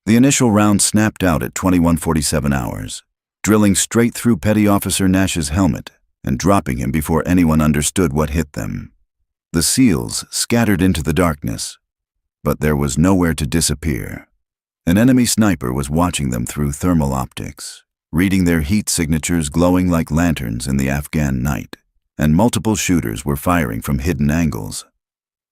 The initial round snapped out at 21:47 hours, drilling straight through Petty Officer Nash's helmet and dropping him before anyone understood what hit them. The SEALs scattered into the darkness, but there was nowhere to disappear. An enemy sniper was watching them through thermal optics, reading their heat signatures glowing like lanterns in the Afghan night, and multiple shooters were firing from hidden angles.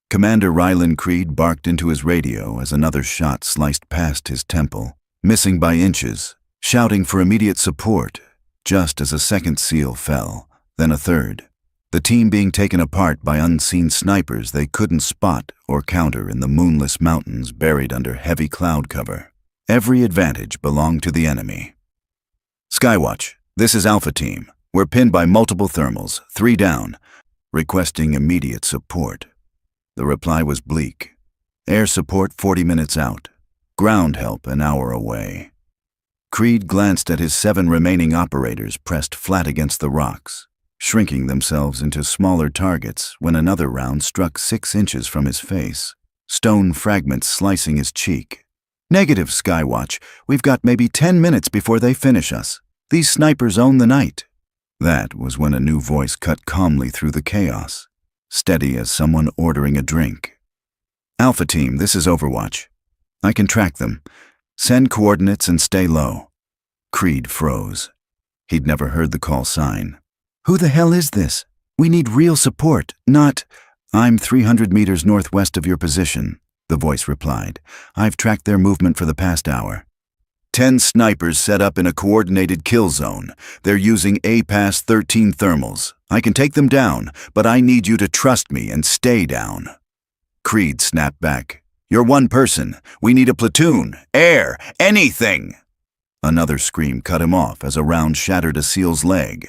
Commander Rylan Creed barked into his radio as another shot sliced past his temple, missing by inches, shouting for immediate support, just as a second SEAL fell, then a third, the team being taken apart by unseen snipers they couldn't spot or counter in the moonless mountains buried under heavy cloud cover. Every advantage belonged to the enemy. Skywatch, this is Alpha Team. We're pinned by multiple thermals, 3 down, requesting immediate support. The reply was bleak. Air support 40 minutes out. Ground help an hour away. Creed glanced at his 7 remaining operators pressed flat against the rocks, shrinking themselves into smaller targets when another round struck 6 inches from his face, stone fragments slicing his cheek. Negative, Skywatch. We've got maybe 10 minutes before they finish us. These snipers own the night. That was when a new voice cut calmly through the chaos, steady as someone ordering a drink. Alpha Team, this is Overwatch. I can track them. Send coordinates and stay low. Creed froze. He'd never heard the call sign. Who the hell is this? We need real support, not... I'm 300 meters northwest of your position, the voice replied. I've tracked their movement for the past hour. 10 snipers set up in a coordinated kill zone. They're using APAS 13 thermals. I can take them down, but I need you to trust me and stay down. Creed snapped back. You're one person. We need a platoon, air, anything. Another scream cut him off as a round shattered a SEAL's leg.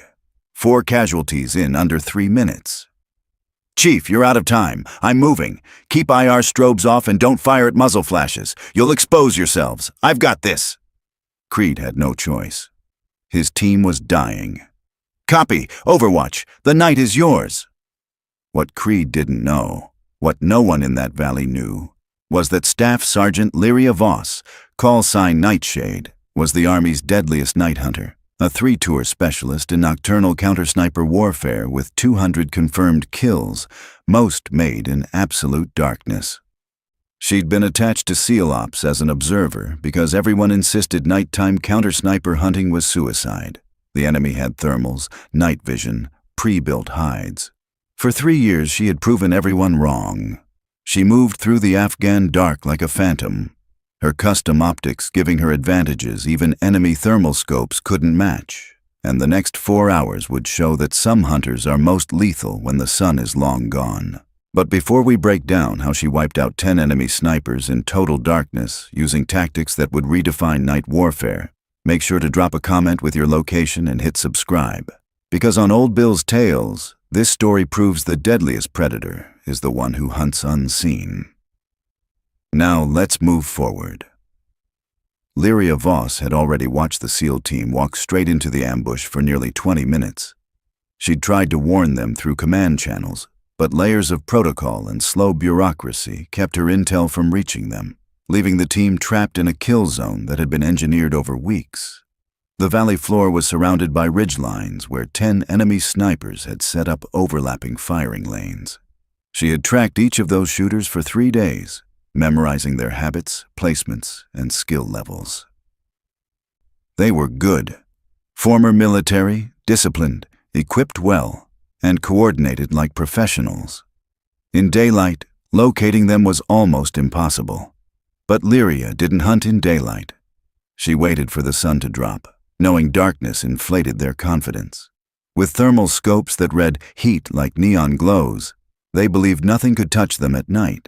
4 casualties in under 3 minutes. Chief, you're out of time. I'm moving. Keep IR strobes off and don't fire at muzzle flashes. You'll expose yourselves. I've got this. Creed had no choice. His team was dying. Copy. Overwatch. The night is yours. What Creed didn't know, what no one in that valley knew, was that Staff Sergeant Lyria Voss, call sign Nightshade, was the Army's deadliest night hunter, a 3-tour specialist in nocturnal counter-sniper warfare with 200 confirmed kills, most made in absolute darkness. She'd been attached to SEAL Ops as an observer because everyone insisted nighttime counter-sniper hunting was suicide. The enemy had thermals, night vision, pre-built hides. For 3 years she had proven everyone wrong. She moved through the Afghan dark like a phantom, her custom optics giving her advantages even enemy thermal scopes couldn't match, and the next 4 hours would show that some hunters are most lethal when the sun is long gone. But before we break down how she wiped out 10 enemy snipers in total darkness using tactics that would redefine night warfare, make sure to drop a comment with your location and hit subscribe. Because on Old Bill's Tales, this story proves the deadliest predator is the one who hunts unseen. Now let's move forward. Lyria Voss had already watched the SEAL team walk straight into the ambush for nearly 20 minutes. She'd tried to warn them through command channels, but layers of protocol and slow bureaucracy kept her intel from reaching them, leaving the team trapped in a kill zone that had been engineered over weeks. The valley floor was surrounded by ridgelines where 10 enemy snipers had set up overlapping firing lanes. She had tracked each of those shooters for 3 days, memorizing their habits, placements, and skill levels. They were good. Former military, disciplined, equipped well, and coordinated like professionals. In daylight, locating them was almost impossible. But Lyria didn't hunt in daylight. She waited for the sun to drop, knowing darkness inflated their confidence. With thermal scopes that read heat like neon glows, they believed nothing could touch them at night.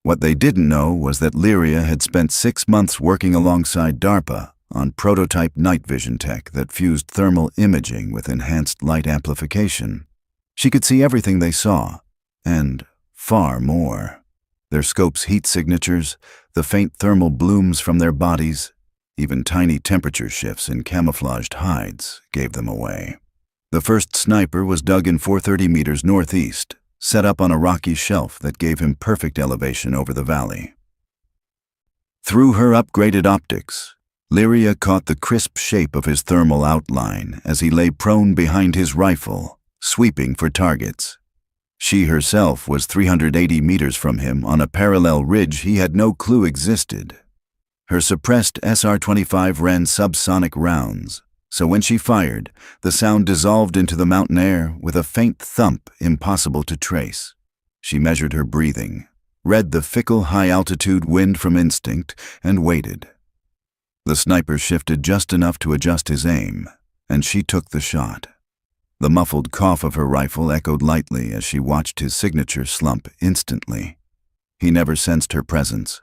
What they didn't know was that Lyria had spent 6 months working alongside DARPA on prototype night vision tech that fused thermal imaging with enhanced light amplification. She could see everything they saw, and far more. Their scope's heat signatures, the faint thermal blooms from their bodies, even tiny temperature shifts in camouflaged hides gave them away. The first sniper was dug in 430 meters northeast, set up on a rocky shelf that gave him perfect elevation over the valley. Through her upgraded optics, Lyria caught the crisp shape of his thermal outline as he lay prone behind his rifle, sweeping for targets. She herself was 380 meters from him on a parallel ridge he had no clue existed. Her suppressed SR-25 ran subsonic rounds, so when she fired, the sound dissolved into the mountain air with a faint thump impossible to trace. She measured her breathing, read the fickle high-altitude wind from instinct, and waited. The sniper shifted just enough to adjust his aim, and she took the shot. The muffled cough of her rifle echoed lightly as she watched his signature slump instantly. He never sensed her presence.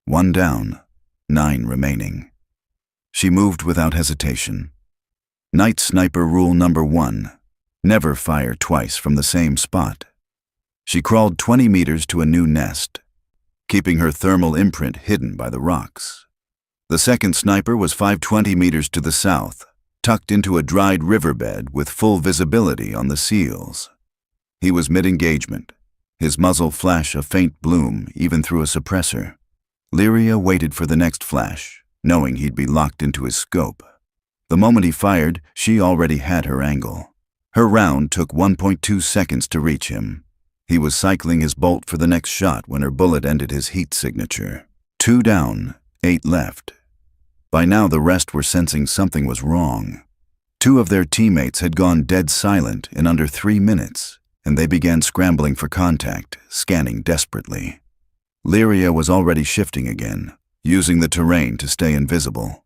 1 down, 9 remaining. She moved without hesitation. Night sniper rule number 1: never fire twice from the same spot. She crawled 20 meters to a new nest, keeping her thermal imprint hidden by the rocks. The second sniper was 520 meters to the south, tucked into a dried riverbed with full visibility on the seals. He was mid-engagement, his muzzle flash a faint bloom even through a suppressor. Lyria waited for the next flash, knowing he'd be locked into his scope. The moment he fired, she already had her angle. Her round took 1.2 seconds to reach him. He was cycling his bolt for the next shot when her bullet ended his heat signature. 2 down, 8 left. By now the rest were sensing something was wrong. 2 of their teammates had gone dead silent in under 3 minutes, and they began scrambling for contact, scanning desperately. Lyria was already shifting again, using the terrain to stay invisible.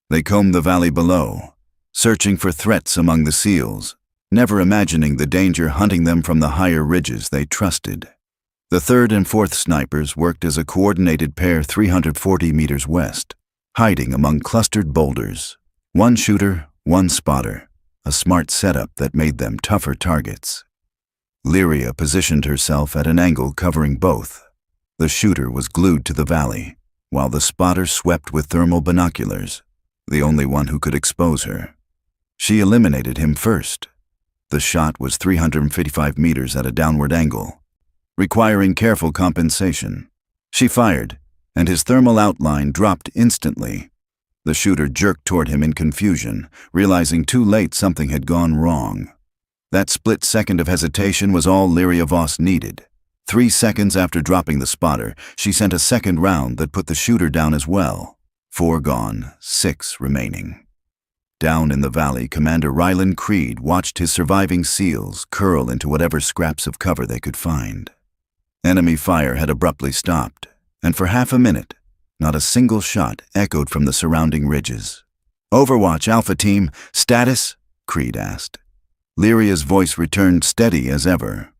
They combed the valley below, searching for threats among the seals, never imagining the danger hunting them from the higher ridges they trusted. The third and fourth snipers worked as a coordinated pair 340 meters west, hiding among clustered boulders. 1 shooter, 1 spotter, a smart setup that made them tougher targets. Lyria positioned herself at an angle covering both. The shooter was glued to the valley, while the spotter swept with thermal binoculars, the only one who could expose her. She eliminated him first. The shot was 355 meters at a downward angle, requiring careful compensation. She fired, and his thermal outline dropped instantly. The shooter jerked toward him in confusion, realizing too late something had gone wrong. That split second of hesitation was all Lyria Voss needed. 3 seconds after dropping the spotter, she sent a second round that put the shooter down as well. 4 gone, 6 remaining. Down in the valley, Commander Ryland Creed watched his surviving SEALs curl into whatever scraps of cover they could find. Enemy fire had abruptly stopped, and for half a minute, not a single shot echoed from the surrounding ridges. "Overwatch, Alpha Team, status?" Creed asked. Lyria's voice returned steady as ever.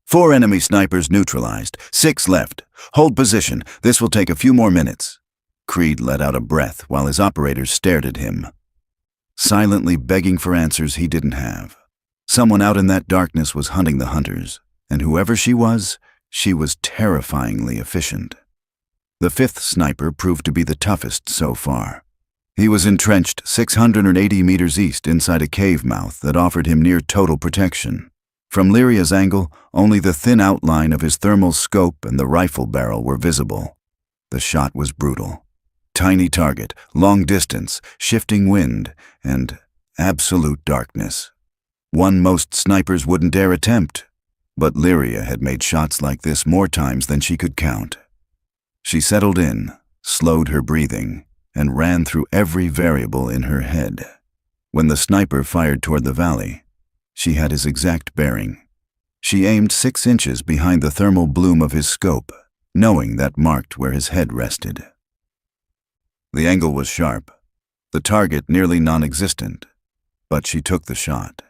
4 enemy snipers neutralized, 6 left. Hold position, this will take a few more minutes. Creed let out a breath while his operators stared at him, silently begging for answers he didn't have. Someone out in that darkness was hunting the hunters, and whoever she was terrifyingly efficient. The 5th sniper proved to be the toughest so far. He was entrenched 680 meters east inside a cave mouth that offered him near total protection. From Lyria's angle, only the thin outline of his thermal scope and the rifle barrel were visible. The shot was brutal. Tiny target, long distance, shifting wind, and absolute darkness. One most snipers wouldn't dare attempt, but Lyria had made shots like this more times than she could count. She settled in, slowed her breathing, and ran through every variable in her head. When the sniper fired toward the valley, she had his exact bearing. She aimed 6 inches behind the thermal bloom of his scope, knowing that marked where his head rested. The angle was sharp, the target nearly non-existent, but she took the shot.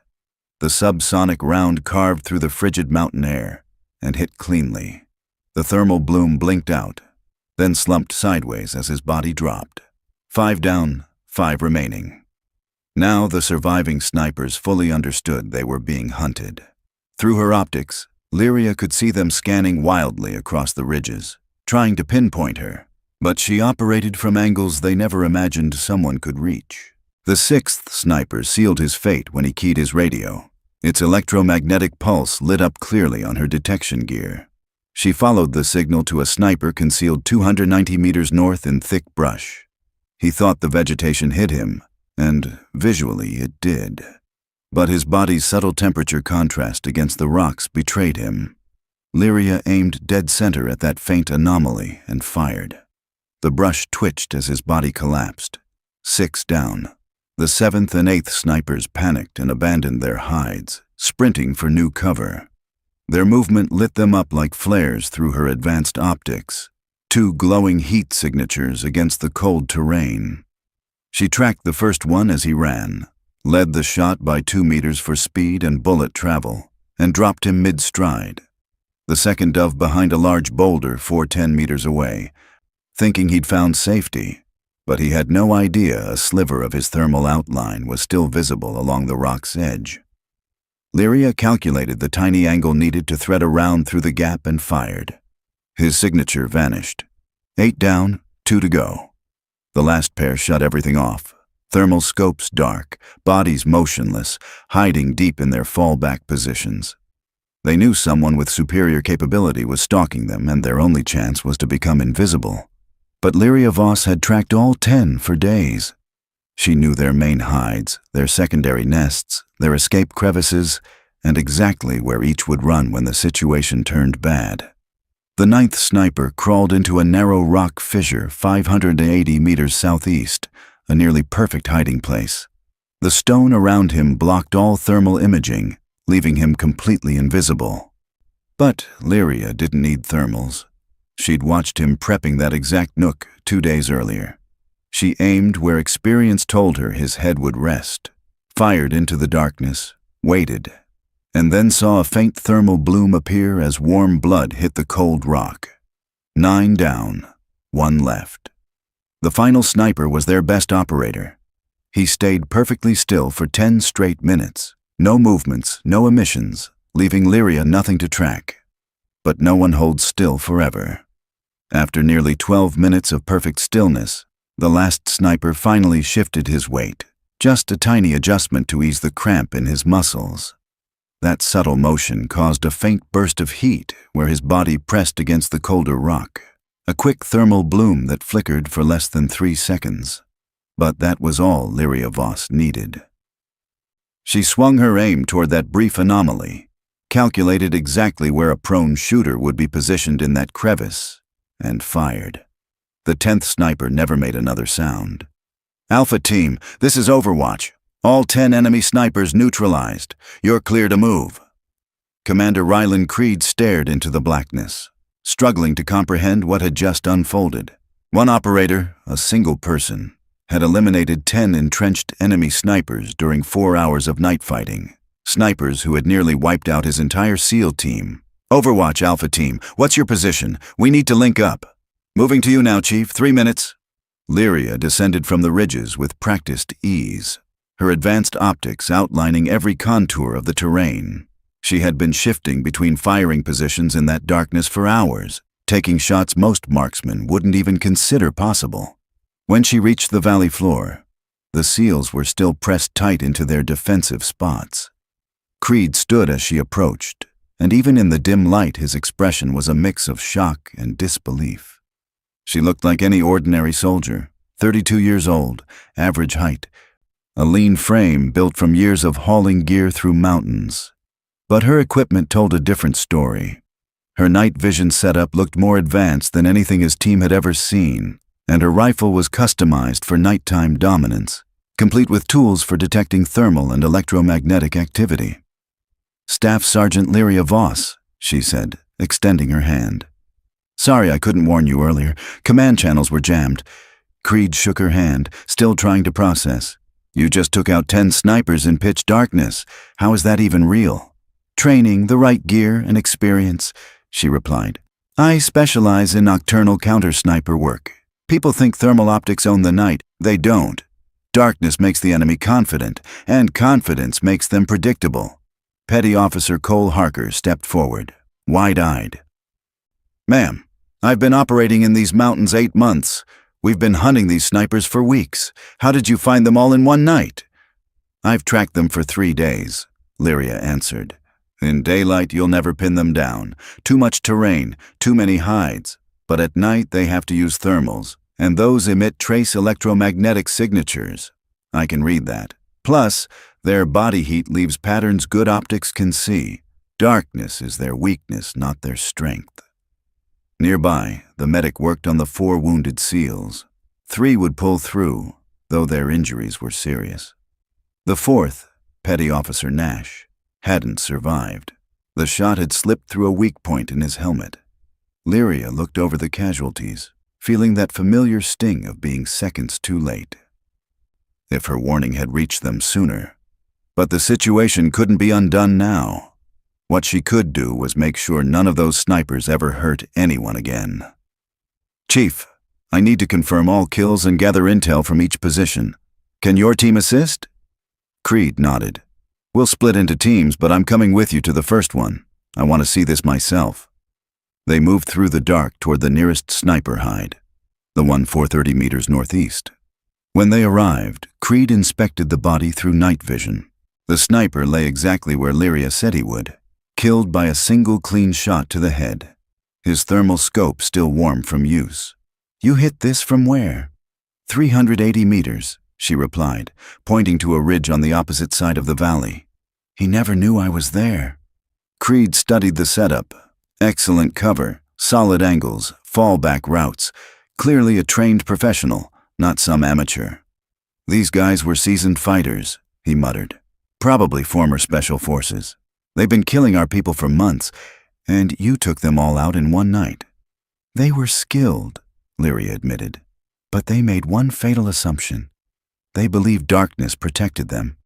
The subsonic round carved through the frigid mountain air and hit cleanly. The thermal bloom blinked out, then slumped sideways as his body dropped. 5 down, 5 remaining. Now the surviving snipers fully understood they were being hunted. Through her optics, Lyria could see them scanning wildly across the ridges, trying to pinpoint her. But she operated from angles they never imagined someone could reach. The 6th sniper sealed his fate when he keyed his radio. Its electromagnetic pulse lit up clearly on her detection gear. She followed the signal to a sniper concealed 290 meters north in thick brush. He thought the vegetation hid him, and visually it did. But his body's subtle temperature contrast against the rocks betrayed him. Lyria aimed dead center at that faint anomaly and fired. The brush twitched as his body collapsed. 6 down. The 7th and 8th snipers panicked and abandoned their hides, sprinting for new cover. Their movement lit them up like flares through her advanced optics, 2 glowing heat signatures against the cold terrain. She tracked the first one as he ran, led the shot by 2 meters for speed and bullet travel, and dropped him mid-stride. The second dove behind a large boulder 410 meters away, thinking he'd found safety, but he had no idea a sliver of his thermal outline was still visible along the rock's edge. Lyria calculated the tiny angle needed to thread a round through the gap and fired. His signature vanished. 8 down, 2 to go. The last pair shut everything off. Thermal scopes dark, bodies motionless, hiding deep in their fallback positions. They knew someone with superior capability was stalking them, and their only chance was to become invisible. But Lyria Voss had tracked all 10 for days. She knew their main hides, their secondary nests, their escape crevices, and exactly where each would run when the situation turned bad. The 9th sniper crawled into a narrow rock fissure 580 meters southeast, a nearly perfect hiding place. The stone around him blocked all thermal imaging, leaving him completely invisible. But Lyria didn't need thermals. She'd watched him prepping that exact nook 2 days earlier. She aimed where experience told her his head would rest, fired into the darkness, waited, and then saw a faint thermal bloom appear as warm blood hit the cold rock. 9 down, 1 left. The final sniper was their best operator. He stayed perfectly still for 10 straight minutes. No movements, no emissions, leaving Lyria nothing to track. But no one holds still forever. After nearly 12 minutes of perfect stillness, the last sniper finally shifted his weight, just a tiny adjustment to ease the cramp in his muscles. That subtle motion caused a faint burst of heat where his body pressed against the colder rock, a quick thermal bloom that flickered for less than 3 seconds. But that was all Lyria Voss needed. She swung her aim toward that brief anomaly, calculated exactly where a prone shooter would be positioned in that crevice, and fired. The 10th sniper never made another sound. Alpha Team, this is Overwatch. All 10 enemy snipers neutralized. You're clear to move. Commander Rylan Creed stared into the blackness, struggling to comprehend what had just unfolded. One operator, a single person, had eliminated 10 entrenched enemy snipers during 4 hours of night fighting. Snipers who had nearly wiped out his entire SEAL team. Overwatch Alpha Team, what's your position? We need to link up. Moving to you now, Chief. 3 minutes. Lyria descended from the ridges with practiced ease, her advanced optics outlining every contour of the terrain. She had been shifting between firing positions in that darkness for hours, taking shots most marksmen wouldn't even consider possible. When she reached the valley floor, the SEALs were still pressed tight into their defensive spots. Creed stood as she approached, and even in the dim light his expression was a mix of shock and disbelief. She looked like any ordinary soldier, 32 years old, average height, a lean frame built from years of hauling gear through mountains. But her equipment told a different story. Her night vision setup looked more advanced than anything his team had ever seen, and her rifle was customized for nighttime dominance, complete with tools for detecting thermal and electromagnetic activity. Staff Sergeant Lyria Voss, she said, extending her hand. Sorry I couldn't warn you earlier. Command channels were jammed. Creed shook her hand, still trying to process. You just took out 10 snipers in pitch darkness. How is that even real? Training, the right gear, and experience, she replied. I specialize in nocturnal counter-sniper work. People think thermal optics own the night. They don't. Darkness makes the enemy confident, and confidence makes them predictable. Petty Officer Cole Harker stepped forward, wide-eyed. Ma'am, I've been operating in these mountains 8 months. We've been hunting these snipers for weeks. How did you find them all in one night? I've tracked them for 3 days, Lyria answered. In daylight, you'll never pin them down. Too much terrain, too many hides. But at night, they have to use thermals, and those emit trace electromagnetic signatures. I can read that. Plus, their body heat leaves patterns good optics can see. Darkness is their weakness, not their strength. Nearby, the medic worked on the 4 wounded SEALs. 3 would pull through, though their injuries were serious. The 4th, Petty Officer Nash, hadn't survived. The shot had slipped through a weak point in his helmet. Lyria looked over the casualties, feeling that familiar sting of being seconds too late. If her warning had reached them sooner. But the situation couldn't be undone now. What she could do was make sure none of those snipers ever hurt anyone again. Chief, I need to confirm all kills and gather intel from each position. Can your team assist? Creed nodded. We'll split into teams, but I'm coming with you to the first one. I want to see this myself. They moved through the dark toward the nearest sniper hide, the one 430 meters northeast. When they arrived, Creed inspected the body through night vision. The sniper lay exactly where Lyria said he would, killed by a single clean shot to the head. His thermal scope still warm from use. You hit this from where? 380 meters, she replied, pointing to a ridge on the opposite side of the valley. He never knew I was there. Creed studied the setup. Excellent cover, solid angles, fallback routes. Clearly a trained professional, not some amateur. These guys were seasoned fighters, he muttered. Probably former special forces. They've been killing our people for months, and you took them all out in one night. They were skilled, Lyria admitted, but they made one fatal assumption. They believed darkness protected them.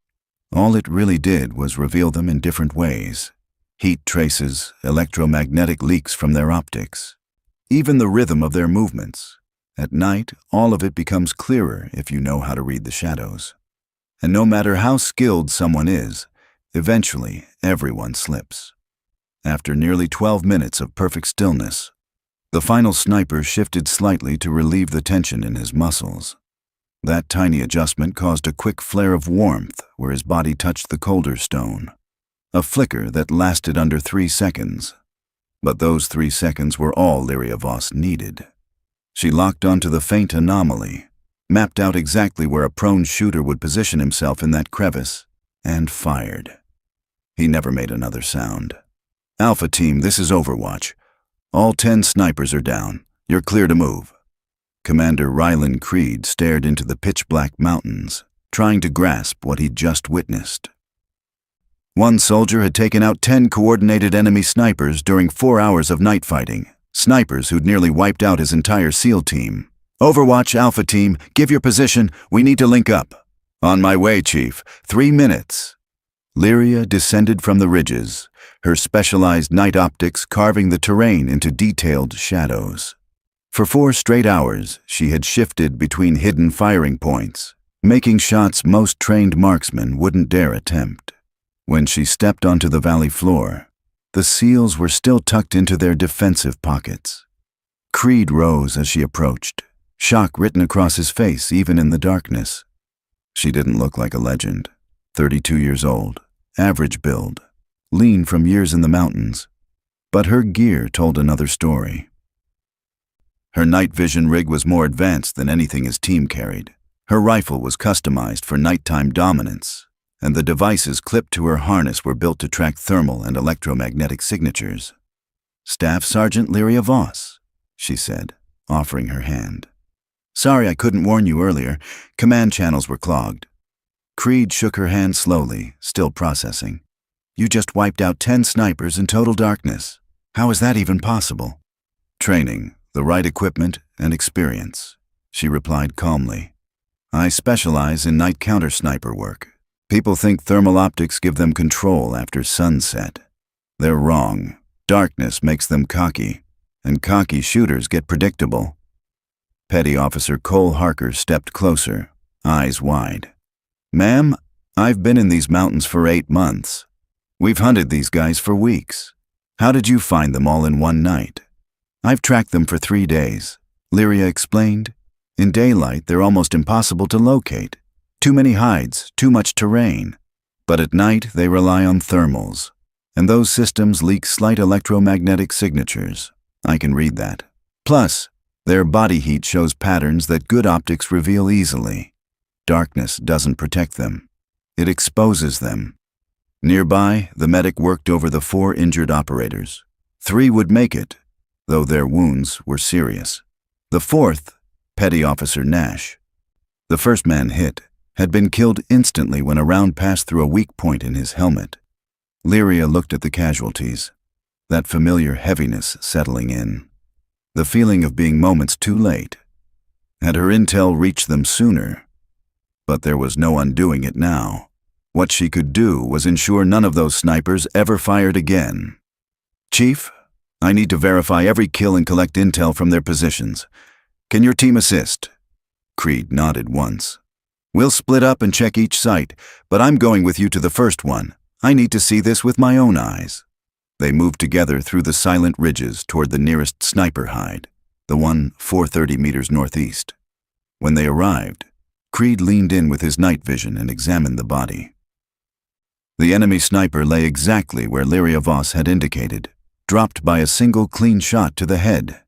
All it really did was reveal them in different ways. Heat traces, electromagnetic leaks from their optics. Even the rhythm of their movements. At night, all of it becomes clearer if you know how to read the shadows. And no matter how skilled someone is, eventually everyone slips. After nearly 12 minutes of perfect stillness, the final sniper shifted slightly to relieve the tension in his muscles. That tiny adjustment caused a quick flare of warmth where his body touched the colder stone. A flicker that lasted under 3 seconds. But those 3 seconds were all Lyria Voss needed. She locked onto the faint anomaly, mapped out exactly where a prone shooter would position himself in that crevice, and fired. He never made another sound. Alpha Team, this is Overwatch. All 10 snipers are down. You're clear to move. Commander Ryland Creed stared into the pitch-black mountains, trying to grasp what he'd just witnessed. One soldier had taken out 10 coordinated enemy snipers during 4 hours of night fighting. Snipers who'd nearly wiped out his entire SEAL team. Overwatch Alpha Team, give your position. We need to link up. On my way, Chief. 3 minutes. Lyria descended from the ridges, her specialized night optics carving the terrain into detailed shadows. For 4 straight hours, she had shifted between hidden firing points, making shots most trained marksmen wouldn't dare attempt. When she stepped onto the valley floor, the SEALs were still tucked into their defensive pockets. Creed rose as she approached, shock written across his face even in the darkness. She didn't look like a legend. 32 years old, average build, lean from years in the mountains. But her gear told another story. Her night vision rig was more advanced than anything his team carried. Her rifle was customized for nighttime dominance, and the devices clipped to her harness were built to track thermal and electromagnetic signatures. Staff Sergeant Lyria Voss, she said, offering her hand. Sorry I couldn't warn you earlier. Command channels were clogged. Creed shook her hand slowly, still processing. You just wiped out 10 snipers in total darkness. How is that even possible? Training, the right equipment, and experience, she replied calmly. I specialize in night counter-sniper work. People think thermal optics give them control after sunset. They're wrong. Darkness makes them cocky, and cocky shooters get predictable. Petty Officer Cole Harker stepped closer, eyes wide. Ma'am, I've been in these mountains for 8 months. We've hunted these guys for weeks. How did you find them all in one night? I've tracked them for 3 days, Lyria explained. In daylight, they're almost impossible to locate. Too many hides, too much terrain. But at night, they rely on thermals. And those systems leak slight electromagnetic signatures. I can read that. Plus, their body heat shows patterns that good optics reveal easily. Darkness doesn't protect them. It exposes them. Nearby, the medic worked over the 4 injured operators. 3 would make it, though their wounds were serious. The 4th, Petty Officer Nash, the first man hit, had been killed instantly when a round passed through a weak point in his helmet. Lyria looked at the casualties, that familiar heaviness settling in. The feeling of being moments too late. Had her intel reached them sooner? But there was no undoing it now. What she could do was ensure none of those snipers ever fired again. Chief, I need to verify every kill and collect intel from their positions. Can your team assist? Creed nodded once. We'll split up and check each site, but I'm going with you to the first one. I need to see this with my own eyes. They moved together through the silent ridges toward the nearest sniper hide, the one 430 meters northeast. When they arrived, Creed leaned in with his night vision and examined the body. The enemy sniper lay exactly where Lyria Voss had indicated, dropped by a single clean shot to the head.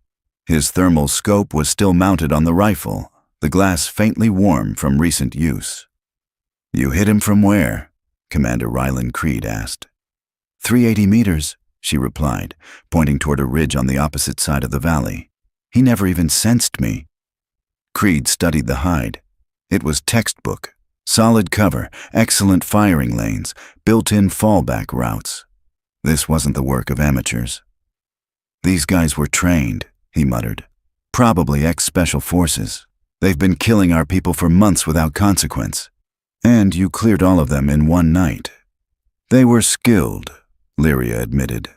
His thermal scope was still mounted on the rifle, the glass faintly warm from recent use. You hit him from where? Commander Ryland Creed asked. 380 meters, she replied, pointing toward a ridge on the opposite side of the valley. He never even sensed me. Creed studied the hide. It was textbook. Solid cover, excellent firing lanes, built-in fallback routes. This wasn't the work of amateurs. These guys were trained, he muttered. Probably ex-special forces. They've been killing our people for months without consequence. And you cleared all of them in one night. They were skilled, Lyria admitted.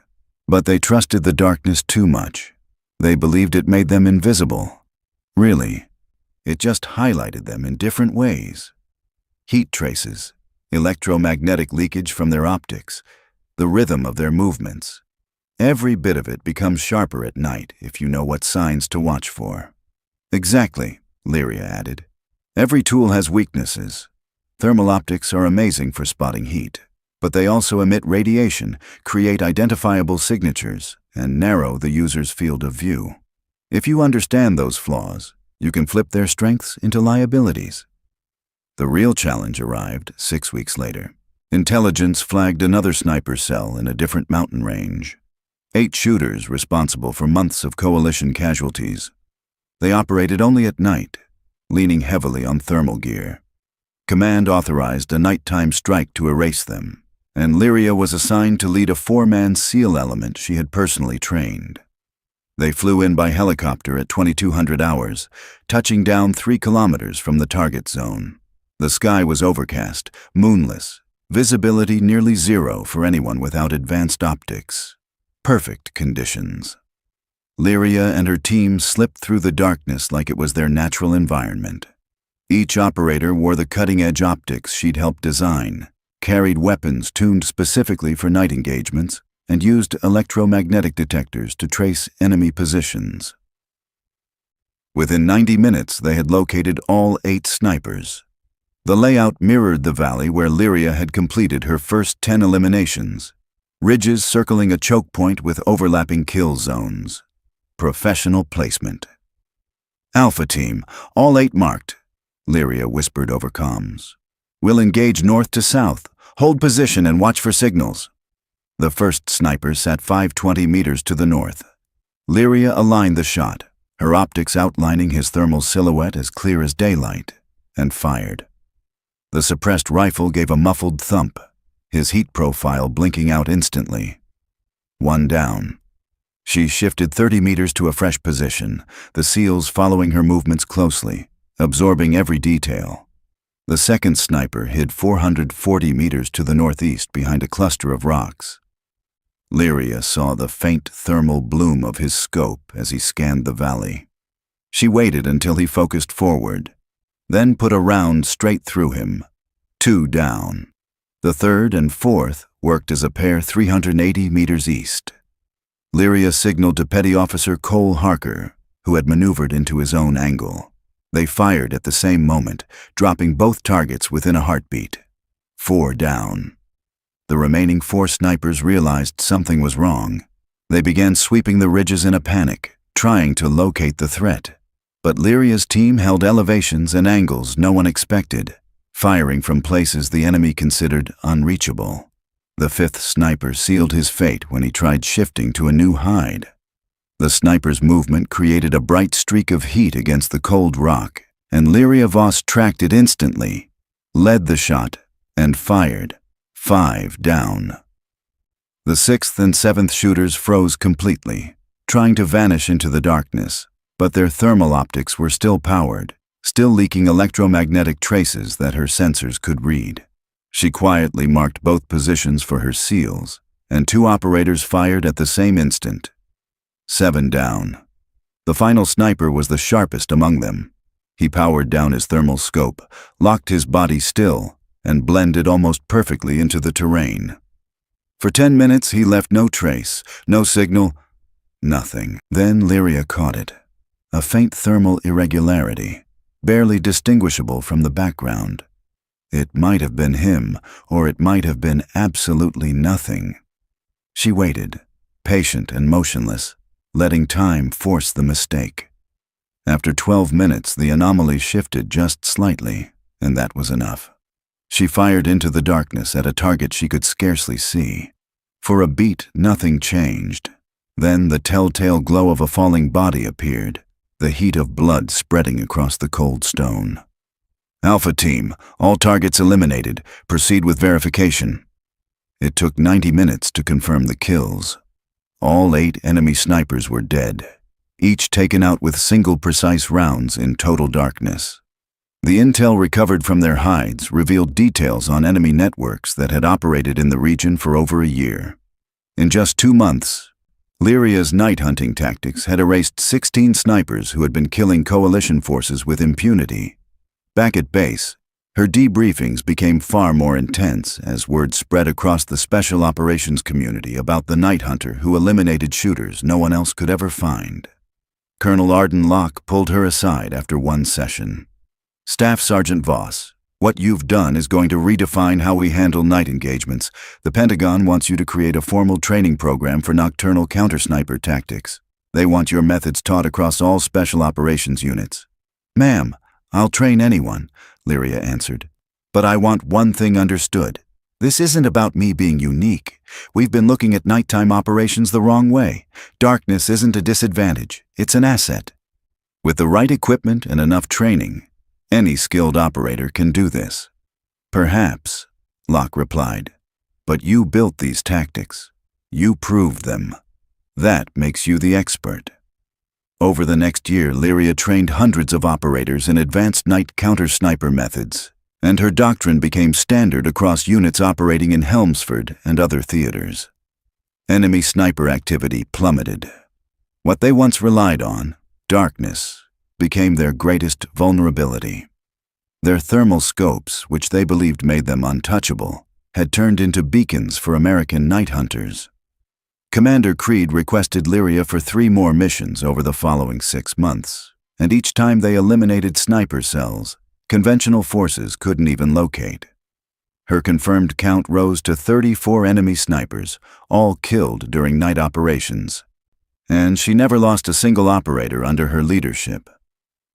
But they trusted the darkness too much. They believed it made them invisible. Really, it just highlighted them in different ways. Heat traces, electromagnetic leakage from their optics, the rhythm of their movements. Every bit of it becomes sharper at night if you know what signs to watch for. Exactly, Lyria added. Every tool has weaknesses. Thermal optics are amazing for spotting heat, but they also emit radiation, create identifiable signatures, and narrow the user's field of view. If you understand those flaws, you can flip their strengths into liabilities. The real challenge arrived 6 weeks later. Intelligence flagged another sniper cell in a different mountain range. 8 shooters responsible for months of coalition casualties. They operated only at night, leaning heavily on thermal gear. Command authorized a nighttime strike to erase them, and Lyria was assigned to lead a 4-man SEAL element she had personally trained. They flew in by helicopter at 2200 hours, touching down 3 kilometers from the target zone. The sky was overcast, moonless, visibility nearly zero for anyone without advanced optics. Perfect conditions. Lyria and her team slipped through the darkness like it was their natural environment. Each operator wore the cutting-edge optics she'd helped design, carried weapons tuned specifically for night engagements, and used electromagnetic detectors to trace enemy positions. Within 90 minutes, they had located all 8 snipers. The layout mirrored the valley where Lyria had completed her first 10 eliminations, ridges circling a choke point with overlapping kill zones. Professional placement. Alpha Team, all 8 marked, Lyria whispered over comms. We'll engage north to south, hold position and watch for signals. The first sniper sat 520 meters to the north. Lyria aligned the shot, her optics outlining his thermal silhouette as clear as daylight, and fired. The suppressed rifle gave a muffled thump, his heat profile blinking out instantly. 1 down. She shifted 30 meters to a fresh position, the SEALs following her movements closely, absorbing every detail. The second sniper hid 440 meters to the northeast behind a cluster of rocks. Lyria saw the faint thermal bloom of his scope as he scanned the valley. She waited until he focused forward, then put a round straight through him. 2 down. The third and fourth worked as a pair 380 meters east. Lyria signaled to Petty Officer Cole Harker, who had maneuvered into his own angle. They fired at the same moment, dropping both targets within a heartbeat. 4 down. the remaining 4 snipers realized something was wrong. They began sweeping the ridges in a panic, trying to locate the threat. But Lyria's team held elevations and angles no one expected, firing from places the enemy considered unreachable. The 5th sniper sealed his fate when he tried shifting to a new hide. The sniper's movement created a bright streak of heat against the cold rock, and Lyria Voss tracked it instantly, led the shot, and fired. 5 down. The 6th and 7th shooters froze completely, trying to vanish into the darkness, but their thermal optics were still powered, still leaking electromagnetic traces that her sensors could read. She quietly marked both positions for her SEALs, and 2 operators fired at the same instant. 7 down. The final sniper was the sharpest among them. He powered down his thermal scope, locked his body still, and blended almost perfectly into the terrain. For 10 minutes he left no trace, no signal, nothing. Then Lyria caught it. A faint thermal irregularity, barely distinguishable from the background. It might have been him, or it might have been absolutely nothing. She waited, patient and motionless, letting time force the mistake. After 12 minutes, the anomaly shifted just slightly, and that was enough. She fired into the darkness at a target she could scarcely see. For a beat, nothing changed. Then the telltale glow of a falling body appeared, the heat of blood spreading across the cold stone. Alpha Team, all targets eliminated. Proceed with verification. It took 90 minutes to confirm the kills. All 8 enemy snipers were dead, each taken out with single precise rounds in total darkness. The intel recovered from their hides revealed details on enemy networks that had operated in the region for over a year. In just 2 months, Lyria's night hunting tactics had erased 16 snipers who had been killing coalition forces with impunity. Back at base, her debriefings became far more intense as word spread across the special operations community about the night hunter who eliminated shooters no one else could ever find. Colonel Arden Locke pulled her aside after one session. Staff Sergeant Voss, what you've done is going to redefine how we handle night engagements. The Pentagon wants you to create a formal training program for nocturnal counter-sniper tactics. They want your methods taught across all special operations units. Ma'am, I'll train anyone, Lyria answered. But I want one thing understood. This isn't about me being unique. We've been looking at nighttime operations the wrong way. Darkness isn't a disadvantage, it's an asset. With the right equipment and enough training, any skilled operator can do this. Perhaps, Locke replied. But you built these tactics. You proved them. That makes you the expert. Over the next year, Lyria trained hundreds of operators in advanced night counter-sniper methods, and her doctrine became standard across units operating in Helmsford and other theaters. Enemy sniper activity plummeted. What they once relied on, darkness, became their greatest vulnerability. Their thermal scopes, which they believed made them untouchable, had turned into beacons for American night hunters. Commander Creed requested Lyria for 3 more missions over the following 6 months, and each time they eliminated sniper cells, conventional forces couldn't even locate. Her confirmed count rose to 34 enemy snipers, all killed during night operations. And she never lost a single operator under her leadership.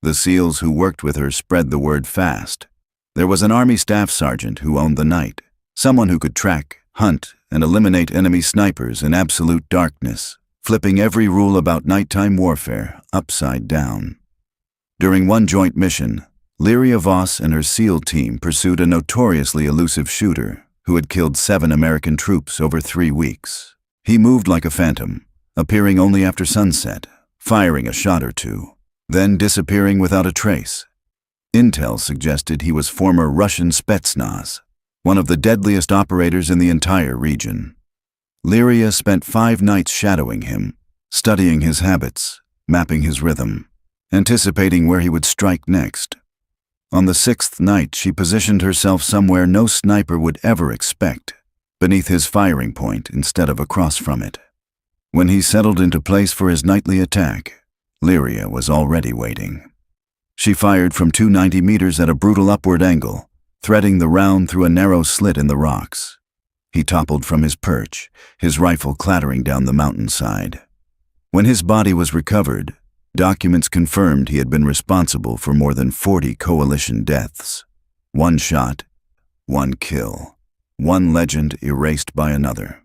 The SEALs who worked with her spread the word fast. There was an Army staff sergeant who owned the night, someone who could track, hunt, and eliminate enemy snipers in absolute darkness, flipping every rule about nighttime warfare upside down. During one joint mission, Lyria Voss and her SEAL team pursued a notoriously elusive shooter who had killed 7 American troops over 3 weeks. He moved like a phantom, appearing only after sunset, firing a shot or 2, then disappearing without a trace. Intel suggested he was former Russian Spetsnaz, one of the deadliest operators in the entire region. Lyria spent 5 nights shadowing him, studying his habits, mapping his rhythm, anticipating where he would strike next. On the 6th night, she positioned herself somewhere no sniper would ever expect, beneath his firing point instead of across from it. When he settled into place for his nightly attack, Lyria was already waiting. She fired from 290 meters at a brutal upward angle, threading the round through a narrow slit in the rocks. He toppled from his perch, his rifle clattering down the mountainside. When his body was recovered, documents confirmed he had been responsible for more than 40 coalition deaths. One shot, one kill, one legend erased by another.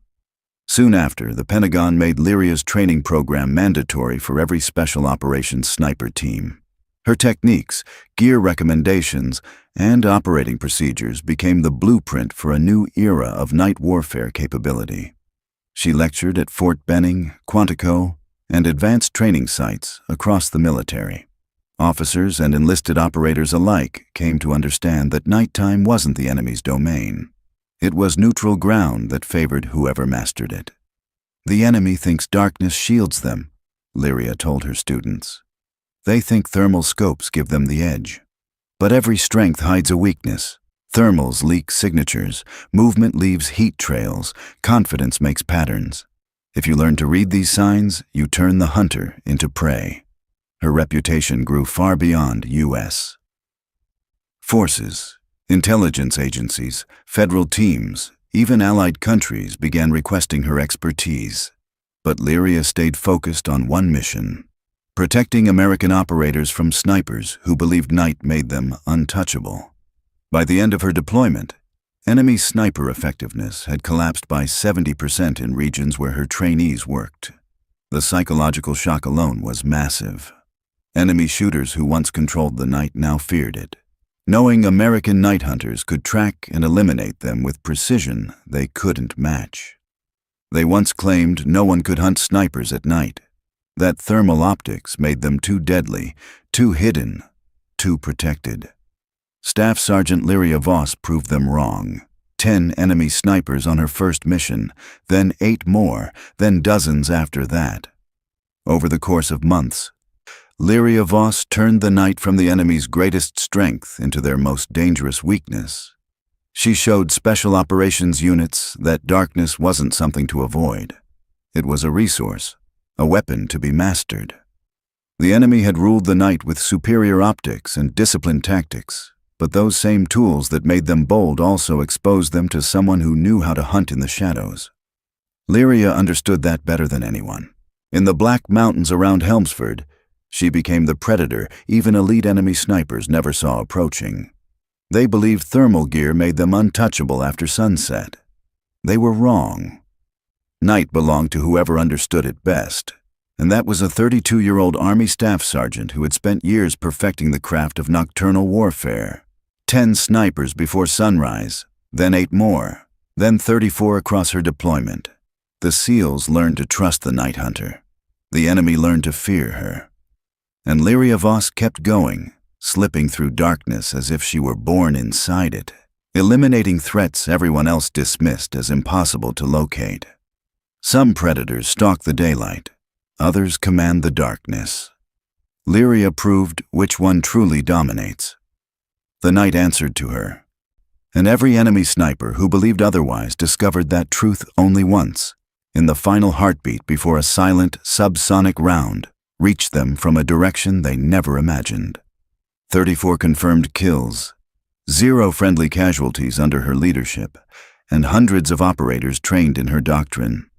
Soon after, the Pentagon made Lyria's training program mandatory for every special operations sniper team. Her techniques, gear recommendations, and operating procedures became the blueprint for a new era of night warfare capability. She lectured at Fort Benning, Quantico, and advanced training sites across the military. Officers and enlisted operators alike came to understand that nighttime wasn't the enemy's domain. It was neutral ground that favored whoever mastered it. "The enemy thinks darkness shields them," Lyria told her students. "They think thermal scopes give them the edge. But every strength hides a weakness. Thermals leak signatures, movement leaves heat trails, confidence makes patterns. If you learn to read these signs, you turn the hunter into prey." Her reputation grew far beyond U.S. forces. Intelligence agencies, federal teams, even allied countries began requesting her expertise. But Lyria stayed focused on one mission: protecting American operators from snipers who believed night made them untouchable. By the end of her deployment, enemy sniper effectiveness had collapsed by 70% in regions where her trainees worked. The psychological shock alone was massive. Enemy shooters who once controlled the night now feared it. Knowing American night hunters could track and eliminate them with precision they couldn't match. They once claimed no one could hunt snipers at night, that thermal optics made them too deadly, too hidden, too protected. Staff Sergeant Lyria Voss proved them wrong. 10 enemy snipers on her first mission, then 8 more, then dozens after that. Over the course of months, Lyria Voss turned the night from the enemy's greatest strength into their most dangerous weakness. She showed special operations units that darkness wasn't something to avoid. It was a resource, a weapon to be mastered. The enemy had ruled the night with superior optics and disciplined tactics, but those same tools that made them bold also exposed them to someone who knew how to hunt in the shadows. Lyria understood that better than anyone. In the Black Mountains around Helmsford, she became the predator even elite enemy snipers never saw approaching. They believed thermal gear made them untouchable after sunset. They were wrong. Night belonged to whoever understood it best, and that was a 32-year-old Army Staff Sergeant who had spent years perfecting the craft of nocturnal warfare. 10 snipers before sunrise, then 8 more, then 34 across her deployment. The SEALs learned to trust the night hunter. The enemy learned to fear her. And Lyria Voss kept going, slipping through darkness as if she were born inside it, eliminating threats everyone else dismissed as impossible to locate. Some predators stalk the daylight, others command the darkness. Lyria proved which one truly dominates. The night answered to her, and every enemy sniper who believed otherwise discovered that truth only once, in the final heartbeat before a silent, subsonic round reached them from a direction they never imagined. 34 confirmed kills, 0 friendly casualties under her leadership, and hundreds of operators trained in her doctrine.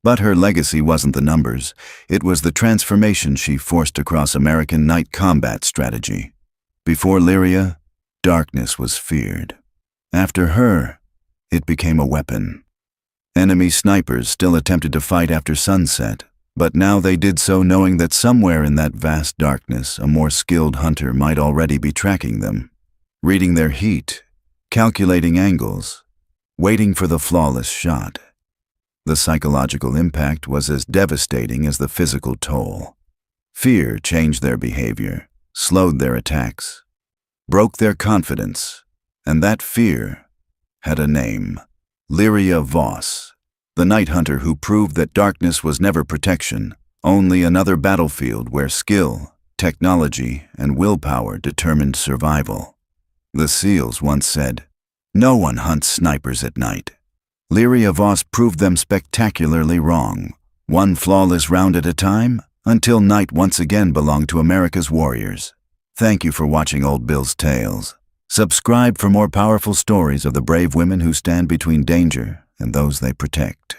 But her legacy wasn't the numbers, it was the transformation she forced across American night combat strategy. Before Lyria, darkness was feared. After her, it became a weapon. Enemy snipers still attempted to fight after sunset, but now they did so knowing that somewhere in that vast darkness a more skilled hunter might already be tracking them, reading their heat, calculating angles, waiting for the flawless shot. The psychological impact was as devastating as the physical toll. Fear changed their behavior, slowed their attacks, broke their confidence, and that fear had a name: Lyria Voss. The night hunter who proved that darkness was never protection, only another battlefield where skill, technology, and willpower determined survival. The SEALs once said, "No one hunts snipers at night." Lyria Voss proved them spectacularly wrong, one flawless round at a time, until night once again belonged to America's warriors. Thank you for watching Old Bill's Tales. Subscribe for more powerful stories of the brave women who stand between danger and those they protect.